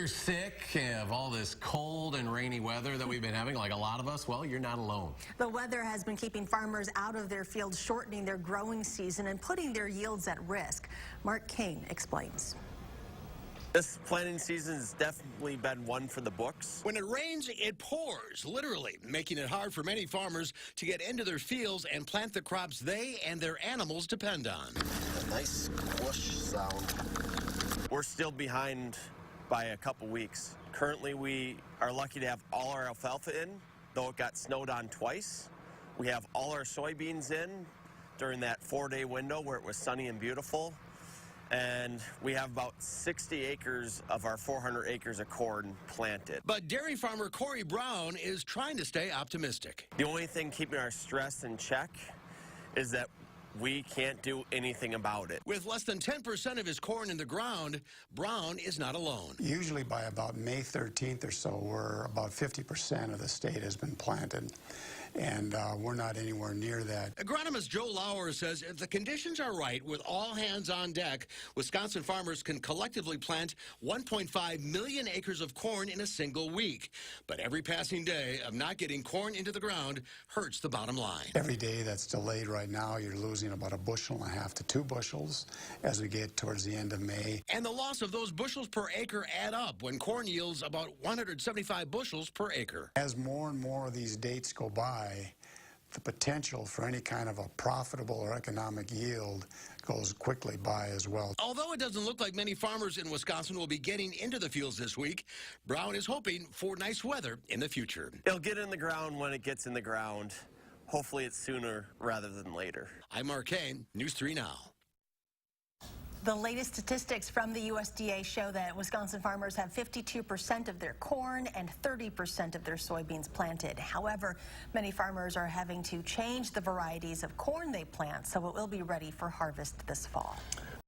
sick of all this cold and rainy weather that we've been having, like a lot of us? Well, you're not alone. The weather has been keeping farmers out of their fields, shortening their growing season and putting their yields at risk. Mark Kane explains. This planting season has definitely been one for the books. When it rains, it pours, literally, making it hard for many farmers to get into their fields and plant the crops they and their animals depend on. A nice squish sound. We're still behind by a couple weeks. Currently, we are lucky to have all our alfalfa in, though it got snowed on twice. We have all our soybeans in during that 4-day window where it was sunny and beautiful. And we have about 60 acres of our 400 acres of corn planted. But dairy farmer Corey Brown is trying to stay optimistic. The only thing keeping our stress in check is that we can't do anything about it. With less than 10% of his corn in the ground, Brown is not alone. Usually by about May 13th or so, we're about 50% of the state has been planted. And we're not anywhere near that. Agronomist Joe Lauer says if the conditions are right, with all hands on deck, Wisconsin farmers can collectively plant 1.5 million acres of corn in a single week. But every passing day of not getting corn into the ground hurts the bottom line. Every day that's delayed right now, you're losing about 1.5 bushels to 2 bushels as we get towards the end of May. And the loss of those bushels per acre add up when corn yields about 175 bushels per acre. As more and more of these dates go by, the potential for any kind of a profitable or economic yield goes quickly by as well. Although it doesn't look like many farmers in Wisconsin will be getting into the fields this week, Brown is hoping for nice weather in the future. It'll get in the ground when it gets in the ground. Hopefully it's sooner rather than later. I'm Mark Kane, News 3 Now. The latest statistics from the USDA show that Wisconsin farmers have 52% of their corn and 30% of their soybeans planted. However, many farmers are having to change the varieties of corn they plant so it will be ready for harvest this fall.